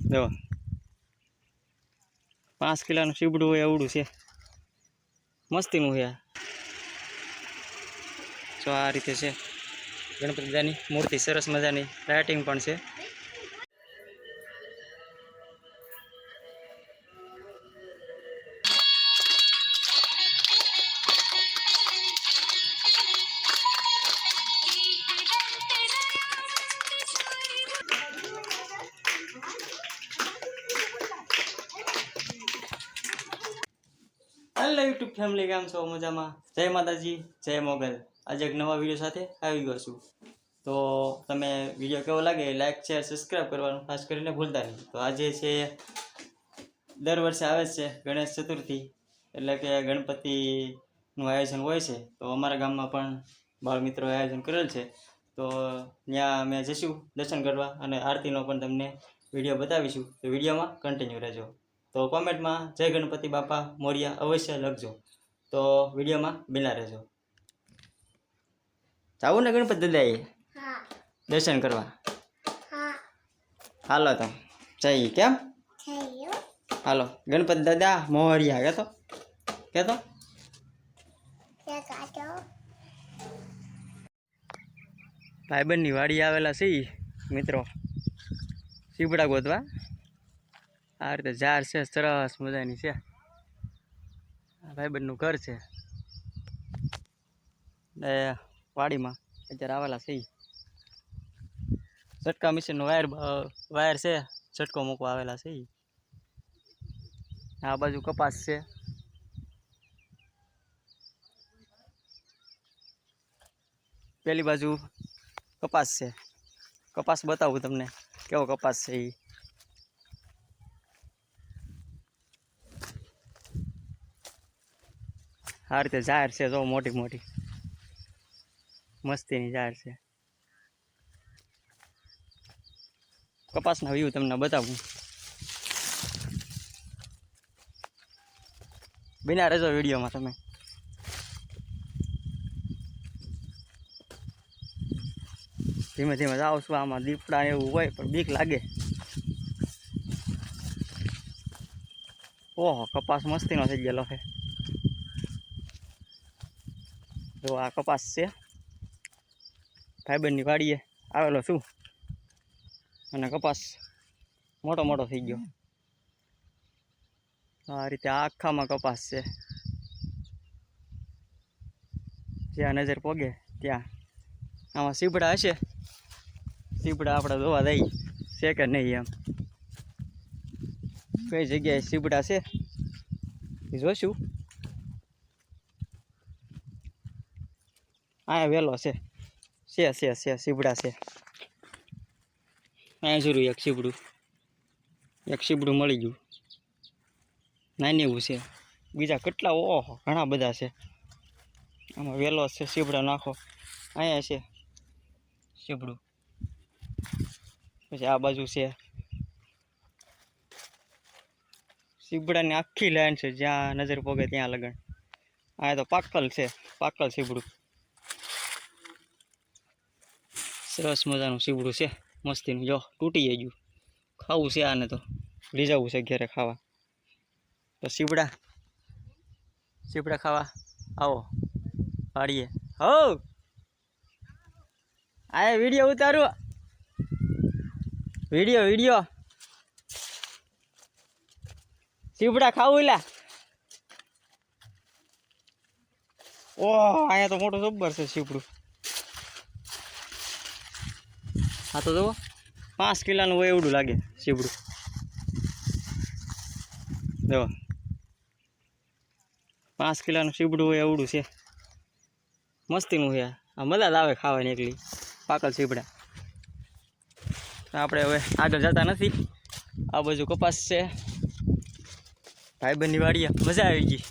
જો 5 કિલોનું સીબડું હોય એવડું છે, મસ્તીનું છે. જો આ રીતે છે ગણપતિ દાદાની મૂર્તિ, સરસ મજાની લાઇટિંગ પણ છે. હેલો યુટ્યુબ ફેમિલી, કેમ છો? મજામાં? જય માતાજી, જય મોગલ. આજે એક નવા વિડીયો સાથે આવી ગયો છું. તો તમે વિડીયો કેવો લાગે લાઈક, શેર, સબસ્ક્રાઈબ કરવાનું ખાસ કરીને ભૂલતા નહીં. તો આજે છે, દર વર્ષે આવે છે ગણેશ ચતુર્થી, એટલે કે ગણપતિનું આયોજન હોય છે. તો અમારા ગામમાં પણ બાળ મિત્રો આયોજન કરેલ છે. તો ત્યાં અમે જઈશું દર્શન કરવા અને આરતીનો પણ તમને વિડીયો બતાવીશું. તો વિડીયોમાં કન્ટિન્યુ રહેજો. તો કોમેન્ટમાં જય ગણપતિ બાપા મોરિયા અવશ્ય લખજો. તો વિડીયોમાં બિના રહેજો. જાવું ને ગણપતિ દાદાએ દર્શન કરવા? હાલો તો જઈએ. કેમ? હાલો ગણપતિ દાદા મોરિયા કહેતો કહેતો. ભાઈબંધની વાડી આવેલા છે મિત્રો સીબડા ગોતવા. આ રીતે ઝાડ છે, સરસ મજાની છે. ભાઈબંધનું ઘર છે એ વાડીમાં અત્યારે આવેલા છે. ઝટકા મશીનનો વાયર છે, ઝટકો મૂકવા આવેલા છે. આ બાજુ કપાસ છે. પેલી બાજુ કપાસ છે. કપાસ બતાવું તમને કેવો કપાસ છે એ. આ રીતે ઝાડ છે, જો મોટી મોટી મસ્તીની ઝાડ છે. કપાસના વ્યૂ તમને બતાવું. બિના રહેજો વિડીયોમાં તમે. ધીમે ધીમે જાઓ છું. આમાં દીપડા એવું હોય પણ બીક લાગે. ઓહો, કપાસ મસ્તીનો થઈ ગયેલો છે. જો આ કપાસ છે, ભાઈબંધની વાડીએ આવેલો છું અને કપાસ મોટો મોટો થઈ ગયો. આ રીતે આખામાં કપાસ છે. જ્યાં નજર પોગે ત્યાં. આમાં સીબડા હશે, સીબડા આપણે જોવા દઈએ છે કે નહીં એમ. કઈ જગ્યાએ સીબડા છે એ જોઈશું. અહીંયા વેલો છે, સીબડા છે. અહીંયા જરૂર એક સીબડું મળી ગયું. નાની એવું છે. બીજા કેટલા ઓહો ઘણા બધા છે. આમાં વેલો છે, સીબડા નાખો. અહીંયા છે સીબડું. પછી આ બાજુ છે સીબડાની આખી લાઈન છે, જ્યાં નજર પોગે ત્યાં લગન. અહીંયા તો પાકલ છે, પાકલ સીબડું. સરસ મજાનું સીબડું છે, મસ્તીનું. જો તૂટી ગયું. ખાવું છે આને, તો લઈ જવું છે ઘરે ખાવા. તો સીબડા ખાવા આવો વાડીએ. હો આ વિડીયો ઉતારું. વિડીયો સીબડા ખાવું લા. ઓહ, અહીંયા તો મોટું જબ્બર છે સીબડું. હા તો જુઓ 5 કિલોનું હોય એવડું લાગે સીબડું. જો 5 કિલોનું સીબડું હોય એવડું છે, મસ્તીનું છે. આ મજા જ આવે ખાવાની એકલી પાકલ સીબડા. આપણે હવે આગળ જતા નથી. આ બાજુ કપાસ છે, ભાઈબંધની વાડીએ મજા આવી ગઈ.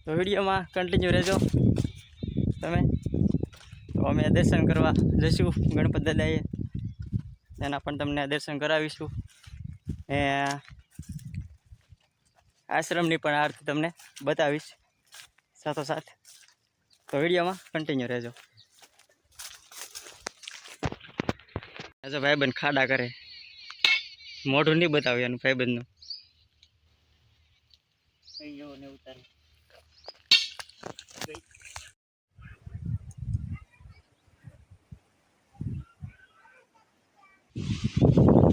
તો વિડીયોમાં કન્ટિન્યુ રહેજો તમે. તો અમે દર્શન કરવા જઈશું ગણપતિ દાદાએ, એના પણ તમને દર્શન કરાવીશું. આશ્રમની પણ આરતી તમને બતાવીશ સાથોસાથ. તો વિડીયોમાં કન્ટિન્યુ રહેજો. અચ્છા ભાઈબંધ ખાડા કરે, મોઢું નહીં બતાવ્યું એનું ભાઈબંધનું.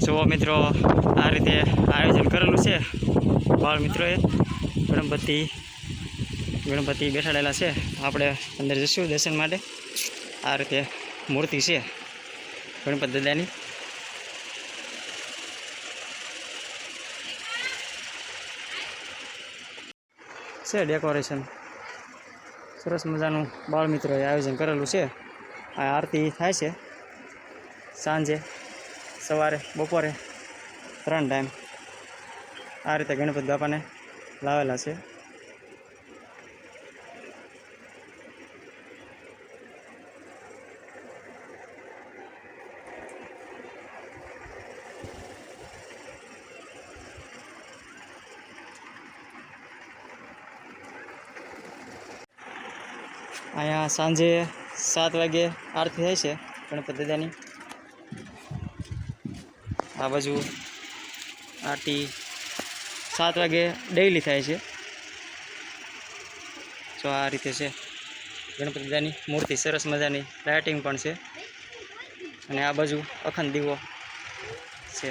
જુઓ મિત્રો, આ રીતે આયોજન કરેલું છે બાળ મિત્રોએ. ગણપતિ બેસાડેલા છે. આપણે અંદર જઈશું દર્શન માટે. આ રીતે મૂર્તિ છે ગણપતિ દાદાની. છે ડેકોરેશન સરસ મજાનું બાળ મિત્રોએ આયોજન કરેલું છે. આ આરતી થાય છે સાંજે, સવારે, બપોરે 3 ટાઈમ. આ રીતે ગણપતિ બાપાને લાવેલા છે. અહીંયા સાંજે 7 વાગે આરતી થાય છે ગણપતિ દાદાની. આ બાજુ આરતી 7 વાગે ડેઈલી થાય છે. જો આ રીતે છે ગણપતિ દાદાની મૂર્તિ, સરસ મજાની લાઇટિંગ પણ છે. અને આ બાજુ અખંડ દીવો છે.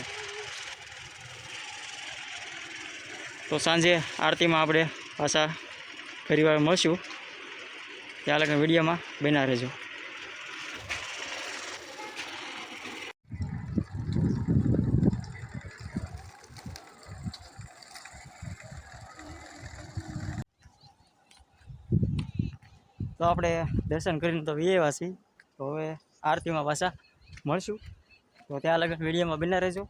તો સાંજે આરતીમાં આપણે પાછા ફરીવાર મળશું. ત્યાં લગન વિડીયોમાં બન્યા રહેજો. તો આપણે દર્શન કરીને તો આવ્યા છીએ. તો હવે આરતીમાં પાછા મળશું. તો ત્યાં લગન વિડીયોમાં બન્યા રહેજો.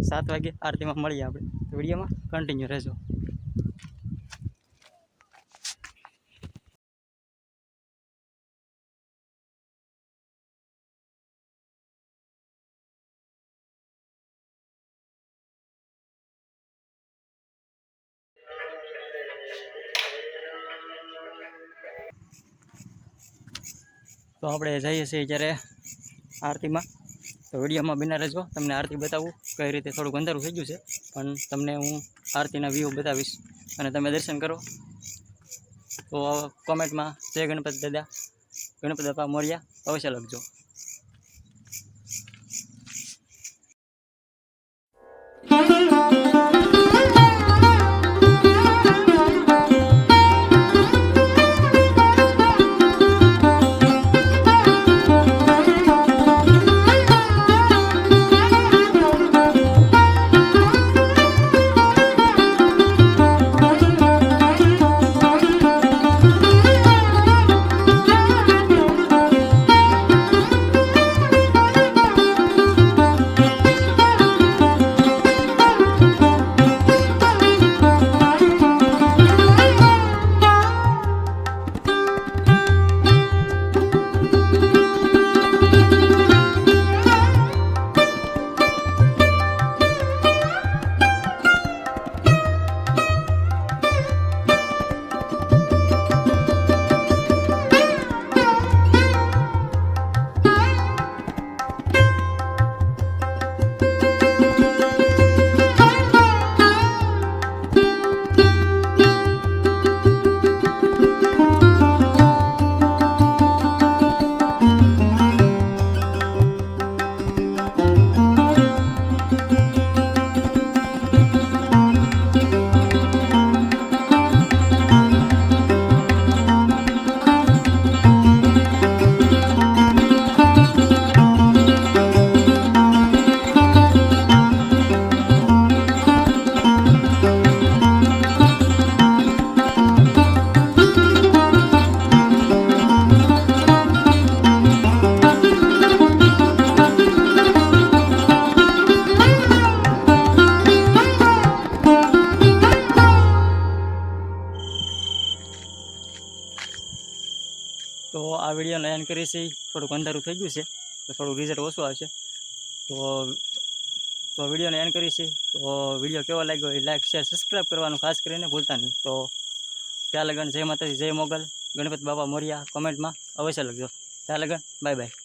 7 વાગે આરતીમાં મળીએ આપણે. તો વિડીયોમાં કન્ટિન્યુ રહેજો. તો આપણે જઈએ છીએ જ્યારે આરતીમાં. તો વિડીયોમાં બન્યા રહેજો. તમને આરતી બતાવું કઈ રીતે. થોડુંક અંધારું થઈ ગયું છે પણ તમને હું આરતીના વ્યૂ બતાવીશ અને તમે દર્શન કરો. તો કોમેન્ટમાં જય ગણપતિ દાદા, ગણપતિ બાપા મોર્યા અવશ્ય લખજો. તો આ વિડીયોને એન્ડ કરીએ છીએ. થોડુંક અંધારું થઈ ગયું છે તો થોડું રિઝલ્ટ ઓછું આવશે. તો વિડીયોને એન્ડ કરીએ છીએ. તો વિડીયો કેવો લાગ્યો એ લાઈક, શેર, સબસ્ક્રાઈબ કરવાનું ખાસ કરીને ભૂલતા નહીં. તો ત્યાં લગન જય માતાજી, જય મોગલ, ગણપતિ બાપા મોર્યા કોમેન્ટમાં અવશ્ય લખજો. ત્યાં લગન બાય બાય.